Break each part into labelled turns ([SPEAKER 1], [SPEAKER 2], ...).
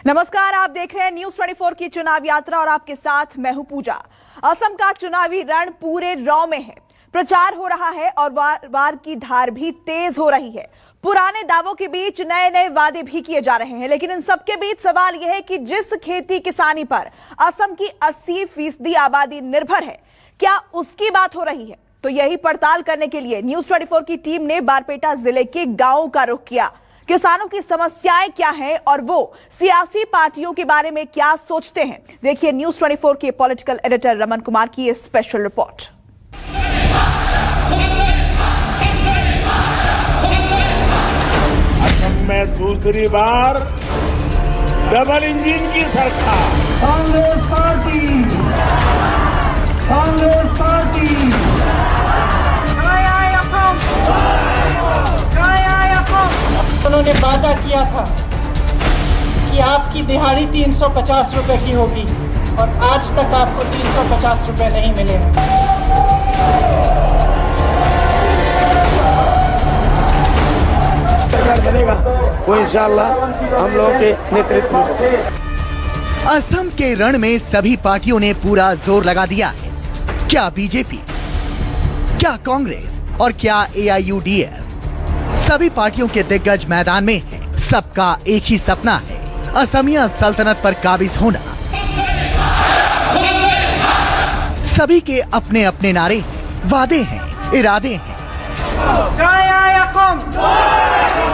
[SPEAKER 1] नमस्कार, आप देख रहे हैं न्यूज 24 की चुनाव यात्रा और आपके साथ मैं हूं पूजा। असम का चुनावी रण पूरे रौ में है। प्रचार हो रहा है और वार की धार भी तेज हो रही है। पुराने दावों के बीच नए नए वादे भी किए जा रहे हैं, लेकिन इन सबके बीच सवाल यह है कि जिस खेती किसानी पर असम की 80% आबादी निर्भर है, क्या उसकी बात हो रही है? तो यही पड़ताल करने के लिए न्यूज 24 की टीम ने बारपेटा जिले के गांवों का रुख किया। किसानों की समस्याएं क्या हैं और वो सियासी पार्टियों के बारे में क्या सोचते हैं, देखिए न्यूज 24 के पॉलिटिकल एडिटर रमन कुमार की ये स्पेशल रिपोर्ट।
[SPEAKER 2] असम में दूसरी बार डबल इंजन की सरकार। कांग्रेस पार्टी
[SPEAKER 3] उन्होंने वादा किया था कि आपकी दिहाड़ी 350 रुपए की होगी और आज तक आपको 350 रुपए नहीं मिले।
[SPEAKER 4] सरकार बनेगा वो इंशाअल्लाह हम लोगों के नेतृत्व में।
[SPEAKER 5] असम के रण में सभी पार्टियों ने पूरा जोर लगा दिया है। क्या बीजेपी, क्या कांग्रेस और क्या AIUDF, सभी पार्टियों के दिग्गज मैदान में हैं। सबका एक ही सपना है, असमिया सल्तनत पर काबिज होना। सभी के अपने अपने नारे हैं, वादे हैं, इरादे हैं।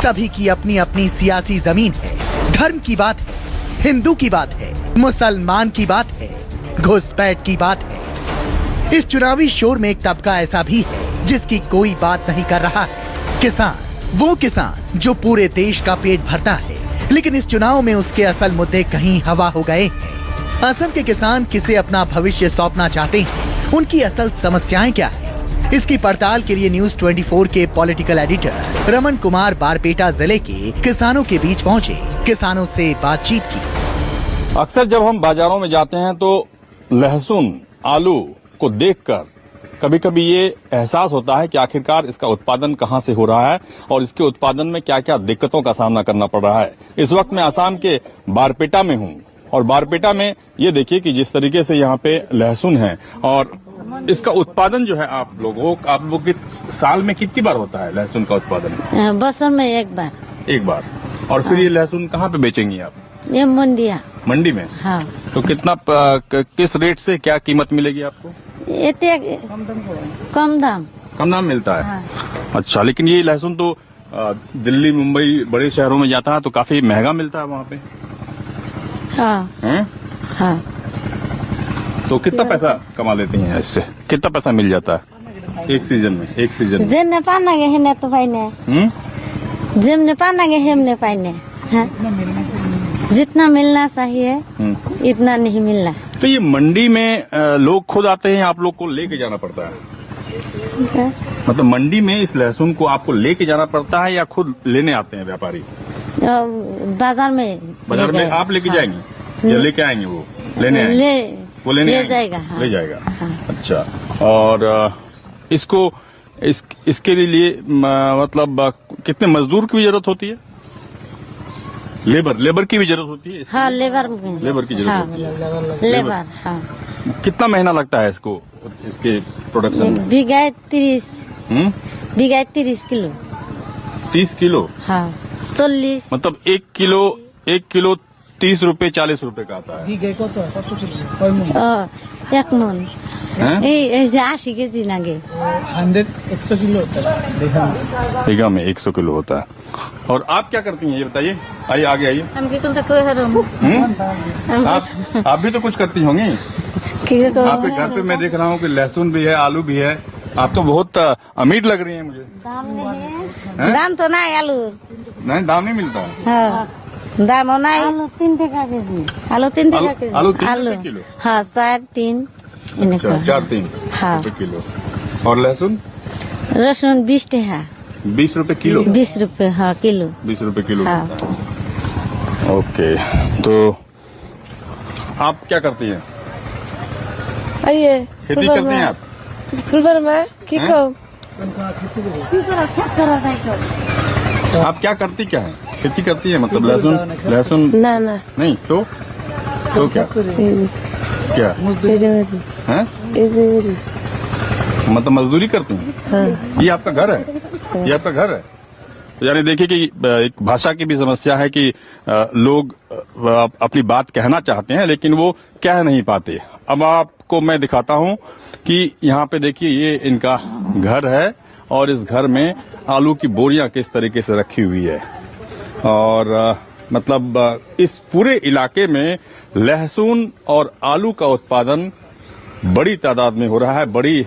[SPEAKER 5] सभी की अपनी अपनी सियासी जमीन है। धर्म की बात है, हिंदू की बात है, मुसलमान की बात है, घुसपैठ की बात है। इस चुनावी शोर में एक तबका ऐसा भी है जिसकी कोई बात नहीं कर रहा है। किसान, वो किसान जो पूरे देश का पेट भरता है, लेकिन इस चुनाव में उसके असल मुद्दे कहीं हवा हो गए हैं। असम के किसान किसे अपना भविष्य सौंपना चाहते हैं, उनकी असल समस्याएं क्या है, इसकी पड़ताल के लिए न्यूज 24 के पॉलिटिकल एडिटर रमन कुमार बारपेटा जिले के किसानों के बीच पहुंचे, किसानों से बातचीत की।
[SPEAKER 6] अक्सर जब हम बाजारों में जाते हैं तो लहसुन, आलू को देखकर कभी कभी ये एहसास होता है कि आखिरकार इसका उत्पादन कहां से हो रहा है और इसके उत्पादन में क्या क्या दिक्कतों का सामना करना पड़ रहा है। इस वक्त मैं असम के बारपेटा में हूं और बारपेटा में ये देखिए कि जिस तरीके से यहाँ पे लहसुन है और इसका उत्पादन जो है आप लोगों की साल में कितनी बार होता है लहसुन का उत्पादन?
[SPEAKER 7] बरसों में एक बार।
[SPEAKER 6] और फिर ये लहसुन कहाँ पे बेचेंगी आप?
[SPEAKER 7] ये मंडी में।
[SPEAKER 6] हाँ। तो कितना किस रेट से क्या कीमत मिलेगी आपको?
[SPEAKER 7] कम दाम
[SPEAKER 6] मिलता है।
[SPEAKER 7] हाँ।
[SPEAKER 6] अच्छा, लेकिन ये लहसुन तो दिल्ली, मुंबई, बड़े शहरों में जाता है तो काफी महंगा मिलता है वहाँ पे।
[SPEAKER 7] हाँ। हाँ।
[SPEAKER 6] तो कितना पैसा कमा लेती हैं इससे? कितना पैसा मिल जाता है एक सीजन में?
[SPEAKER 7] जेम ने पाना गे है तो भाई ने जेम ने पाना गे हम ने पाई ने। जितना मिलना चाहिए इतना नहीं मिलना।
[SPEAKER 6] तो ये मंडी में लोग खुद आते हैं, आप लोग को लेके जाना पड़ता है? मतलब मंडी में इस लहसुन को आपको लेके जाना पड़ता है या खुद लेने आते हैं व्यापारी?
[SPEAKER 7] बाजार में
[SPEAKER 6] आप लेके जाएंगे या लेके आएंगे? वो लेने आएंगे? वो ले
[SPEAKER 7] जाएगा। हाँ।
[SPEAKER 6] ले जाएगा।
[SPEAKER 7] हाँ।
[SPEAKER 6] अच्छा, और इसके लिए मतलब कितने मजदूर की जरूरत होती है? लेबर की भी जरूरत होती है?
[SPEAKER 7] हाँ, लेबर
[SPEAKER 6] की जरूरत होती है।
[SPEAKER 7] लेबर। हाँ।
[SPEAKER 6] कितना महीना लगता है इसको, इसके प्रोडक्शन में?
[SPEAKER 7] बीघा 30 किलो।
[SPEAKER 6] 30 किलो?
[SPEAKER 7] हाँ। 40
[SPEAKER 6] मतलब 1 किलो 30 रुपए 40 रुपए का आता है।
[SPEAKER 7] एक मन 80 के जी लगे।
[SPEAKER 3] 100 किलो होता है
[SPEAKER 6] बीघा में 100 किलो होता है। और आप क्या करती हैं ये बताइए? आइए आगे आइए। आप भी तो कुछ करती होंगी। आपके घर पे मैं देख रहा हूँ कि लहसुन भी है, आलू भी है। आप तो बहुत अमीर लग रही हैं मुझे।
[SPEAKER 7] दाम नहीं है। दाम तो नहीं, आलू
[SPEAKER 6] नहीं, दाम नहीं मिलता।
[SPEAKER 7] हाँ, दाम नहीं। आलू 3 टका के जी। आलू 3 टका के जी।
[SPEAKER 6] आलू 3 रुपए किलो?
[SPEAKER 7] हाँ, 4-3।
[SPEAKER 6] 4-3
[SPEAKER 7] हाँ
[SPEAKER 6] रुपए किलो। और लहसुन?
[SPEAKER 7] 20 टका।
[SPEAKER 6] 20 रुपए किलो?
[SPEAKER 7] 20 रुपए हाँ किलो।
[SPEAKER 6] 20 रुपए किलो।
[SPEAKER 7] हाँ।
[SPEAKER 6] ओके, तो आप क्या करती हैं?
[SPEAKER 8] आइए
[SPEAKER 6] खेती करती हैं आप?
[SPEAKER 8] फुलबर में की
[SPEAKER 6] आप क्या करती क्या है? खेती करती है, मतलब लहसुन
[SPEAKER 8] ना ना
[SPEAKER 6] नहीं तो क्या क्या हैं? मतलब मजदूरी करती हैं?
[SPEAKER 8] हाँ।
[SPEAKER 6] ये आपका घर है? ये आपका घर है? तो यानी देखिए कि एक भाषा की भी समस्या है कि लोग अपनी बात कहना चाहते हैं लेकिन वो कह नहीं पाते। अब आपको मैं दिखाता हूं कि यहाँ पे देखिए ये इनका घर है और इस घर में आलू की बोरियां किस तरीके से रखी हुई है और मतलब इस पूरे इलाके में लहसुन और आलू का उत्पादन बड़ी तादाद में हो रहा है। बड़ी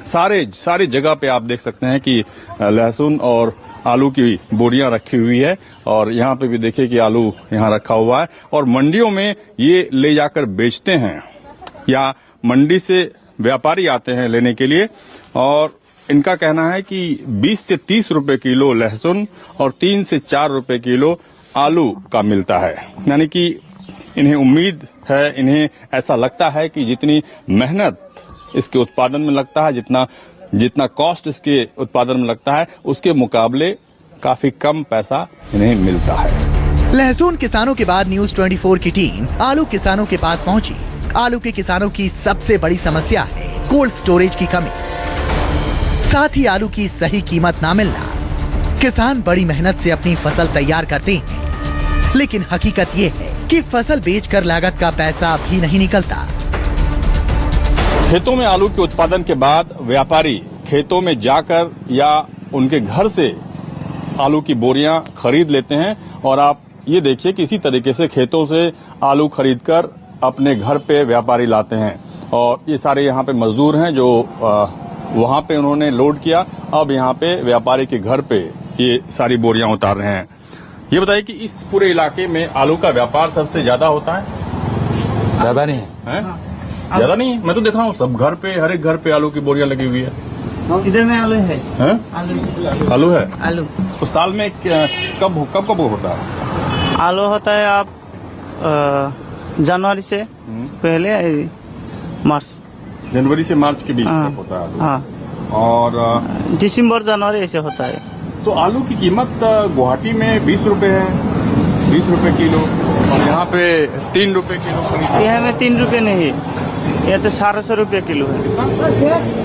[SPEAKER 6] सारी जगह पे आप देख सकते हैं कि लहसुन और आलू की बोरियां रखी हुई है और यहाँ पे भी देखिए कि आलू यहाँ रखा हुआ है और मंडियों में ये ले जाकर बेचते हैं या मंडी से व्यापारी आते हैं लेने के लिए और इनका कहना है कि 20 से 30 रुपए किलो लहसुन और 3 से 4 रुपए किलो आलू का मिलता है। यानी कि इन्हें उम्मीद है, इन्हें ऐसा लगता है कि जितनी मेहनत इसके उत्पादन में लगता है, जितना कॉस्ट इसके उत्पादन में लगता है, उसके मुकाबले काफी कम पैसा इन्हें मिलता है।
[SPEAKER 5] लहसुन किसानों के बाद न्यूज 24 की टीम आलू किसानों के पास पहुंची। आलू के किसानों की सबसे बड़ी समस्या है कोल्ड स्टोरेज की कमी, साथ ही आलू की सही कीमत ना मिलना। किसान बड़ी मेहनत से अपनी फसल तैयार करते हैं लेकिन हकीकत ये है कि फसल बेचकर लागत का पैसा भी नहीं निकलता।
[SPEAKER 6] खेतों में आलू के उत्पादन के बाद व्यापारी खेतों में जाकर या उनके घर से आलू की बोरियां खरीद लेते हैं और आप ये देखिए कि इसी तरीके से खेतों से आलू खरीदकर अपने घर पे व्यापारी लाते हैं और ये सारे यहाँ पे मजदूर हैं जो वहां पे उन्होंने लोड किया, अब यहाँ पे व्यापारी के घर पे ये सारी बोरियां उतार रहे हैं। ये बताइए कि इस पूरे इलाके में आलू का व्यापार सबसे ज्यादा होता है?
[SPEAKER 4] ज्यादा नहीं
[SPEAKER 6] है? ज्यादा नहीं है? मैं तो देख रहा हूँ सब घर पे, हर एक घर पे आलू की बोरियां लगी हुई है।
[SPEAKER 3] इधर में आलू है।
[SPEAKER 6] आलू है?
[SPEAKER 3] आलू
[SPEAKER 6] तो साल में कब होता है?
[SPEAKER 3] आलू होता है आप जनवरी से पहले मार्च,
[SPEAKER 6] जनवरी से मार्च के बीच तक होता है आलू।
[SPEAKER 3] हाँ।
[SPEAKER 6] और
[SPEAKER 3] दिसंबर जनवरी ऐसे होता है।
[SPEAKER 6] तो आलू की कीमत गुवाहाटी में 20 रुपए है, 20 रुपए किलो और यहाँ पे 3 रुपए किलो खरीद।
[SPEAKER 3] यहाँ में 3 रुपए नहीं, ये तो 150 रुपये किलो है।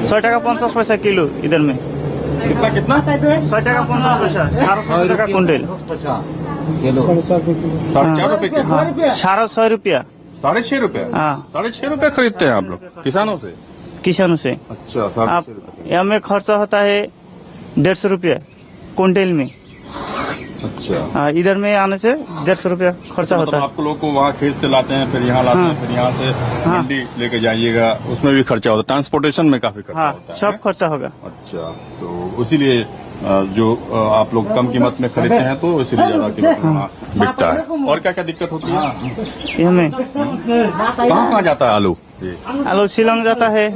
[SPEAKER 3] 100 টাকা 50 पैसा किलो इधर में।
[SPEAKER 6] कितना
[SPEAKER 3] 100 টাকা 50 पैसा, 400 টাকা कुंटल।
[SPEAKER 6] 4.5 रुपए किलो।
[SPEAKER 3] 650 रुपया।
[SPEAKER 6] 6.5 रुपए?
[SPEAKER 3] हाँ।
[SPEAKER 6] 6.5 रुपए खरीदते हैं आप लोग किसानों से?
[SPEAKER 3] किसानों से।
[SPEAKER 6] अच्छा,
[SPEAKER 3] आप
[SPEAKER 6] 6.5 रुपए।
[SPEAKER 3] यहाँ में खर्चा होता है 150 रुपया कुंटल में।
[SPEAKER 6] अच्छा।
[SPEAKER 3] इधर में आने से 150 रुपया खर्चा होता है।
[SPEAKER 6] आप लोग को वहाँ खेत से लाते हैं, फिर यहाँ लाते हैं, फिर यहाँ से मंडी लेके जाइएगा, उसमें भी खर्चा होता है, ट्रांसपोर्टेशन में काफी खर्चा होता है।
[SPEAKER 3] सब खर्चा होगा।
[SPEAKER 6] अच्छा, तो इसीलिए जो आप लोग कम कीमत में खरीदते हैं तो इसीलिए ज्यादा कीमत में बिकता है। और क्या क्या दिक्कत होती है?
[SPEAKER 3] हमें
[SPEAKER 6] कहाँ जाता है आलू?
[SPEAKER 3] आलू शिलोंग जाता है,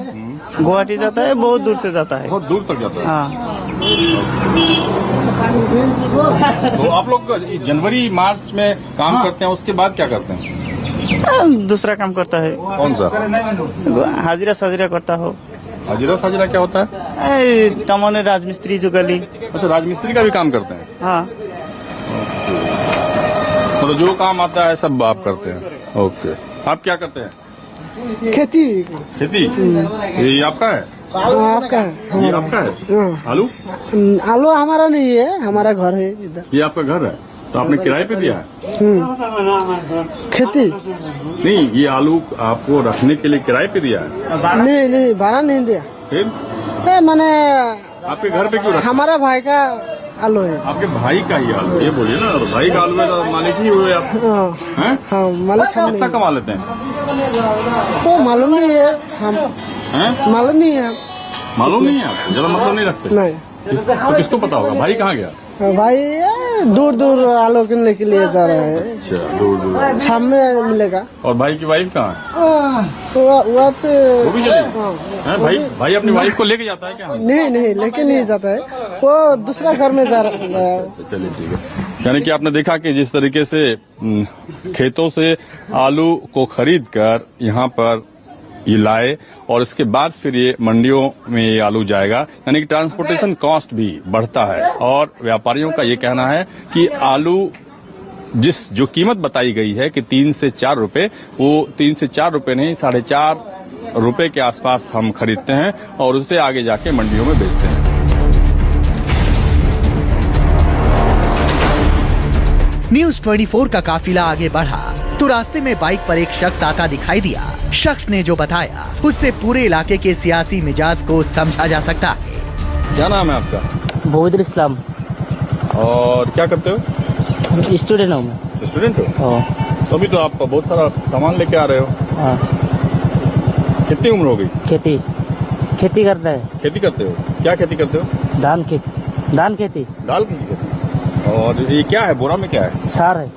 [SPEAKER 3] गुवाहाटी जाता है, बहुत दूर से जाता है।
[SPEAKER 6] बहुत दूर तक जाता है।
[SPEAKER 3] हाँ।
[SPEAKER 6] तो आप लोग जनवरी मार्च में काम करते हैं, उसके बाद क्या करते हैं?
[SPEAKER 3] दूसरा काम करता है।
[SPEAKER 6] कौन सा?
[SPEAKER 3] हाजिरा साजिरा करता हो।
[SPEAKER 6] हाजिरा साजिरा क्या होता है?
[SPEAKER 3] तमने राजमिस्त्री जो गली।
[SPEAKER 6] अच्छा, राजमिस्त्री का भी काम करते हैं?
[SPEAKER 3] हाँ।
[SPEAKER 6] तो जो काम आता है सब आप करते हैं? ओके। आप क्या करते हैं?
[SPEAKER 8] खेती।
[SPEAKER 6] खेती? ये आपका है?
[SPEAKER 8] आपका है?
[SPEAKER 6] ये आपका है? आलू?
[SPEAKER 8] आलू हमारा नहीं है, हमारा घर है इधर।
[SPEAKER 6] ये आपका घर है? तो आपने किराए पे दिया है?
[SPEAKER 8] खेती
[SPEAKER 6] नहीं, ये आलू आपको रखने के लिए किराए पे दिया है?
[SPEAKER 8] नहीं भाड़ा नहीं दिया।
[SPEAKER 6] फिर
[SPEAKER 8] मैंने
[SPEAKER 6] आपके घर पे क्यों रखा?
[SPEAKER 8] हमारा भाई का आलू है।
[SPEAKER 6] आपके भाई का ही आलू? ये बोलिए ना, भाई का आलू है तो मालिक ही हुए आप।
[SPEAKER 8] हाँ, मालिक
[SPEAKER 6] कितना कमा लेते हैं?
[SPEAKER 8] तो मालूम नहीं है, हम मालूम नहीं है।
[SPEAKER 6] मालूम नहीं है आपको? ज्यादा मतलब नहीं रखते?
[SPEAKER 8] नहीं।
[SPEAKER 6] तो किसको पता होगा? भाई कहाँ गया?
[SPEAKER 8] भाई दूर दूर आलू किनने के लिए जा रहा है।
[SPEAKER 6] अच्छा, दूर दूर।
[SPEAKER 8] शाम में मिलेगा।
[SPEAKER 6] और भाई की वाइफ कहाँ है?
[SPEAKER 8] वहाँ पे
[SPEAKER 6] वो भी चले? भाई अपनी वाइफ को लेके जाता है क्या?
[SPEAKER 8] नहीं लेके नहीं जाता है, वो दूसरा घर में जा रहा है।
[SPEAKER 6] चलिए ठीक है। यानी कि आपने देखा कि जिस तरीके से खेतों से आलू को खरीद कर यहाँ पर ये लाए और इसके बाद फिर ये मंडियों में ये आलू जाएगा, यानी कि ट्रांसपोर्टेशन कॉस्ट भी बढ़ता है। और व्यापारियों का ये कहना है कि आलू जो कीमत बताई गई है कि 3 से 4 रुपए, वो 3 से 4 रुपए नहीं, 4.5 रुपए के आसपास हम खरीदते हैं और उसे आगे जाके मंडियों में बेचते हैं।
[SPEAKER 5] न्यूज 24 का काफिला आगे बढ़ा तो रास्ते में बाइक पर एक शख्स आता दिखाई दिया। शख्स ने जो बताया उससे पूरे इलाके के सियासी मिजाज को समझा जा सकता है।
[SPEAKER 6] क्या नाम है आपका?
[SPEAKER 8] बोहिदुल इस्लाम।
[SPEAKER 6] और क्या करते हो?
[SPEAKER 8] स्टूडेंट हूँ मैं।
[SPEAKER 6] स्टूडेंट हो? तो अभी तो आप बहुत सारा सामान लेके आ रहे हो।
[SPEAKER 8] हाँ।
[SPEAKER 6] कितनी उम्र हो गई?
[SPEAKER 8] खेती करता है।
[SPEAKER 6] खेती करते हो? क्या खेती करते हो?
[SPEAKER 8] धान खेती।
[SPEAKER 6] दाल की खेती। और ये क्या है, बोरा में क्या है?
[SPEAKER 8] सार है,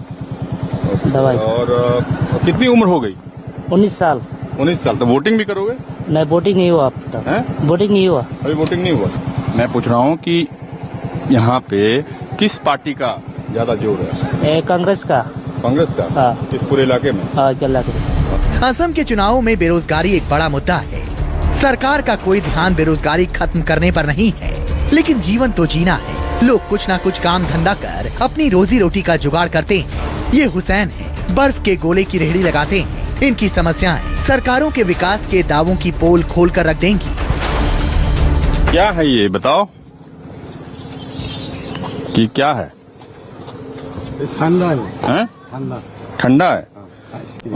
[SPEAKER 8] दवाई।
[SPEAKER 6] और कितनी उम्र हो गई?
[SPEAKER 8] 19 साल।
[SPEAKER 6] 19 साल। तो वोटिंग भी करोगे?
[SPEAKER 8] नहीं, वोटिंग नहीं हुआ अब तक। वोटिंग नहीं हुआ
[SPEAKER 6] अभी? वोटिंग नहीं हुआ। मैं पूछ रहा हूँ कि यहाँ पे किस पार्टी का ज्यादा जोर है?
[SPEAKER 8] कांग्रेस का।
[SPEAKER 6] कांग्रेस का?
[SPEAKER 8] हाँ।
[SPEAKER 6] इस पूरे इलाके में?
[SPEAKER 8] हाँ,
[SPEAKER 5] असम के चुनावों में बेरोजगारी एक बड़ा मुद्दा है। सरकार का कोई ध्यान बेरोजगारी खत्म करने पर नहीं है, लेकिन जीवन तो जीना है। लोग कुछ ना कुछ काम धंधा कर अपनी रोजी रोटी का जुगाड़ करते हैं। ये हुसैन है, बर्फ के गोले की रेहड़ी लगाते हैं। इनकी समस्याएं सरकारों के विकास के दावों की पोल खोल कर रख देंगी।
[SPEAKER 6] क्या है ये बताओ कि क्या है?
[SPEAKER 4] ठंडा
[SPEAKER 6] हैं? ठंडा है।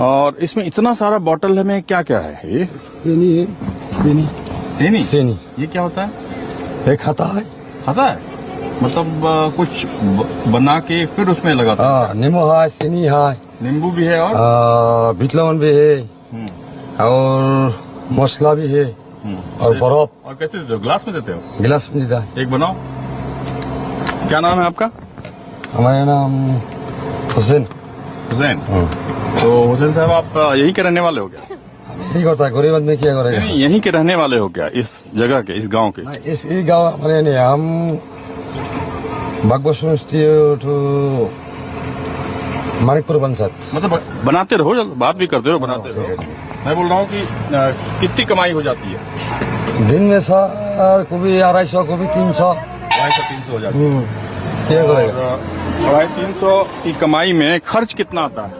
[SPEAKER 6] और इसमें इतना सारा बॉटल में क्या क्या है? ये
[SPEAKER 4] सेनी है। सेनी
[SPEAKER 6] ये क्या होता है?
[SPEAKER 4] एक खाता है।
[SPEAKER 6] खाता है मतलब कुछ बना के फिर उसमें लगाते हैं?
[SPEAKER 4] हाँ, नींबू है, सेनी है,
[SPEAKER 6] नींबू भी है और
[SPEAKER 4] बीट लवन भी है और मसला भी है और बर्फ।
[SPEAKER 6] और कैसे देते हो? ग्लास में देते हो?
[SPEAKER 4] गिलास में देता है।
[SPEAKER 6] एक बनाओ। क्या नाम है आपका?
[SPEAKER 4] हमारा नाम हुसैन।
[SPEAKER 6] हुसैन। तो हुसैन साहब आप यहीं के रहने वाले हो क्या?
[SPEAKER 4] यही करता है, गरीब आदमी क्या करेगा?
[SPEAKER 6] नहीं, यहीं के रहने वाले हो क्या? इस जगह के, इस गांव के?
[SPEAKER 4] इस गाँव हमारे नहीं, हम बागबसुर मानिकपुर पंचायत।
[SPEAKER 6] मतलब बनाते रहो, बात भी करते हो, बनाते रहो। मैं बोल रहा हूँ कि कितनी कमाई हो जाती है
[SPEAKER 4] दिन में? सर कभी 250, कभी 300।
[SPEAKER 6] 250-300 हो जाती है।
[SPEAKER 4] क्या करेगा?
[SPEAKER 6] 250-300 की कमाई में खर्च कितना आता है?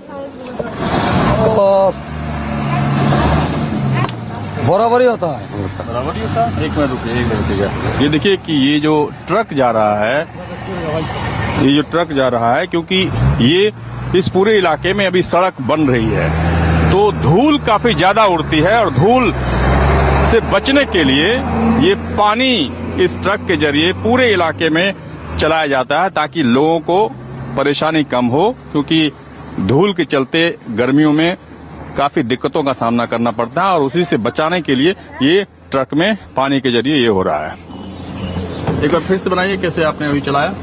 [SPEAKER 4] बराबर ही होता है।
[SPEAKER 6] बराबर ही होता है। एक मिनट रुकिए। ये देखिए कि ये जो ट्रक जा रहा है, क्योंकि ये इस पूरे इलाके में अभी सड़क बन रही है तो धूल काफी ज्यादा उड़ती है और धूल से बचने के लिए ये पानी इस ट्रक के जरिए पूरे इलाके में चलाया जाता है ताकि लोगों को परेशानी कम हो, क्योंकि धूल के चलते गर्मियों में काफी दिक्कतों का सामना करना पड़ता है और उसी से बचाने के लिए ये ट्रक में पानी के जरिए ये हो रहा है। एक बार फिर से बनाइए, कैसे आपने अभी चलाया?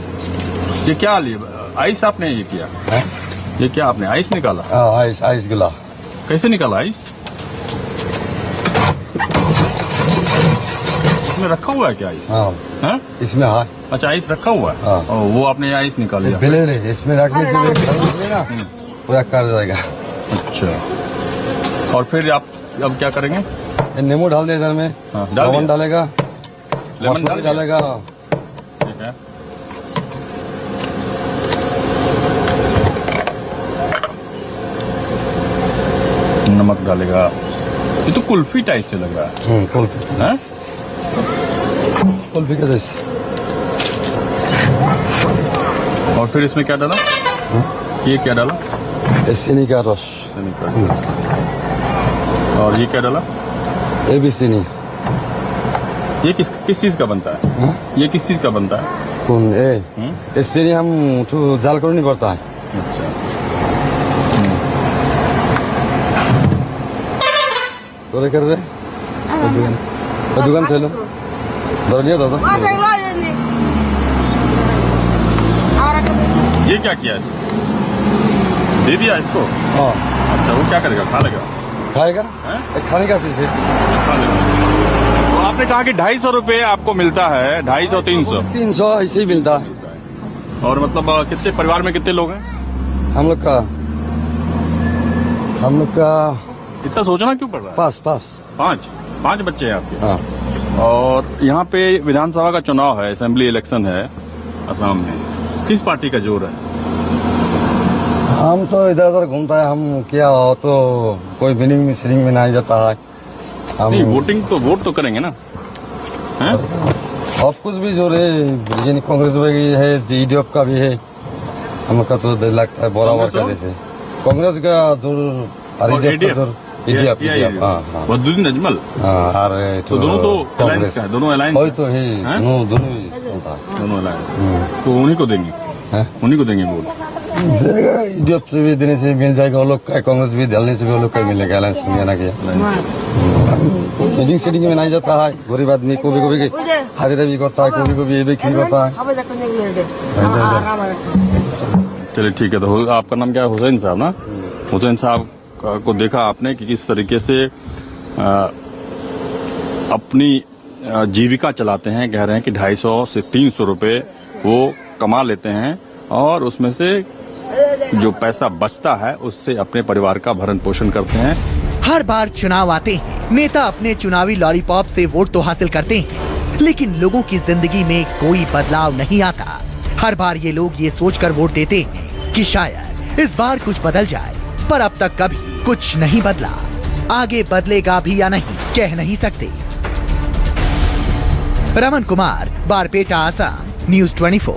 [SPEAKER 6] ये क्या आइस आपने ये किया है? ये क्या आपने आइस निकाला?
[SPEAKER 4] आइस गिला।
[SPEAKER 6] कैसे निकाला आइस? इसमें रखा हुआ है क्या आइस?
[SPEAKER 4] हाँ, इसमें है।
[SPEAKER 6] अच्छा, आइस रखा हुआ है। और वो आपने आइस निकाल लिया?
[SPEAKER 4] इसमें रखने से ना पूरा कर जाएगा।
[SPEAKER 6] अच्छा, और फिर आप अब क्या करेंगे?
[SPEAKER 4] नींबू डाल दे इधर में। लेमन डालेगा,
[SPEAKER 6] लेमन
[SPEAKER 4] डालेगा।
[SPEAKER 6] ठीक है। नमक डालेगा। ये तो कुल्फी टाइप से लग रहा है।
[SPEAKER 4] कुल्फी
[SPEAKER 6] है?
[SPEAKER 4] कुल्फी का जैसे।
[SPEAKER 6] और फिर इसमें क्या डाला? ये क्या डाला?
[SPEAKER 4] चीनी का रस।
[SPEAKER 6] और ये क्या डाला?
[SPEAKER 4] ये भी चीनी।
[SPEAKER 6] ये किस चीज का बनता है? ये किस चीज का बनता है?
[SPEAKER 4] कौन? ये चीनी हम तो जाल कर नहीं पड़ता है।
[SPEAKER 6] अच्छा।
[SPEAKER 4] तो कर रहे दुकान से लो दर लिया था।
[SPEAKER 6] ये क्या किया है? दे दिया इसको?
[SPEAKER 4] हाँ।
[SPEAKER 6] अच्छा, वो क्या करेगा? खा लेगा?
[SPEAKER 4] खाएगा? खाने का चीज है।
[SPEAKER 6] तो आपने कहा कि 250 रुपए आपको मिलता है। 250-300?
[SPEAKER 4] 300 ऐसे ही मिलता है।
[SPEAKER 6] और मतलब कितने परिवार में कितने लोग हैं?
[SPEAKER 4] हम लोग का
[SPEAKER 6] इतना सोचना क्यों पड़ रहा है?
[SPEAKER 4] पास
[SPEAKER 6] 5 बच्चे हैं आपके।
[SPEAKER 4] हाँ।
[SPEAKER 6] और यहाँ पे विधानसभा का चुनाव है, असेंबली इलेक्शन है असम में, किस पार्टी का जोर है?
[SPEAKER 4] हम तो इधर उधर घूमता है, हम क्या हो तो कोई मीटिंग में सीटिंग में नहीं जाता है हम।
[SPEAKER 6] नहीं, वोट तो करेंगे ना, हैं?
[SPEAKER 4] और कुछ भी जोर है, कांग्रेस भी है, जेडीएफ का भी है, हमका तो लगता है बराबर का जैसे कांग्रेस का जोर और एडीएफ हाँ
[SPEAKER 6] वदुद्दीन अजमल।
[SPEAKER 4] हाँ
[SPEAKER 6] तो दोनों तो अलायंस का है, दोनों अलायंस
[SPEAKER 4] वही तो है, दोनों
[SPEAKER 6] अलायंस। तो उन्हीं को देंगे, उन्हीं को देंगे वोट।
[SPEAKER 4] देगा, एडीएफ से भी देने से मिल जाएगा वो लोग का, कांग्रेस भी डालने से भी वो लोग का मिलेगा, अलायंस में ना किया। सीटिंग में नहीं जाता है, गरीब आदमी को भी हाजिरा भी करता है, कभी कभी ये भी करता है।
[SPEAKER 6] चलिए ठीक है, तो आपका नाम क्या है? हुसैन साहब ना? हुसैन साहब को देखा आपने कि किस तरीके से अपनी जीविका चलाते हैं। कह रहे हैं कि 250 से 300 रुपए वो कमा लेते हैं और उसमें से जो पैसा बचता है उससे अपने परिवार का भरण पोषण करते हैं।
[SPEAKER 5] हर बार चुनाव आते हैं, नेता अपने चुनावी लॉलीपॉप से वोट तो हासिल करते हैं, लेकिन लोगों की जिंदगी में कोई बदलाव नहीं आता। हर बार ये लोग ये सोचकर वोट देते हैं कि शायद इस बार कुछ बदल जाए, पर अब तक कभी कुछ नहीं बदला। आगे बदलेगा भी या नहीं कह नहीं सकते। रमन कुमार, बारपेटा, असम, न्यूज़ 24।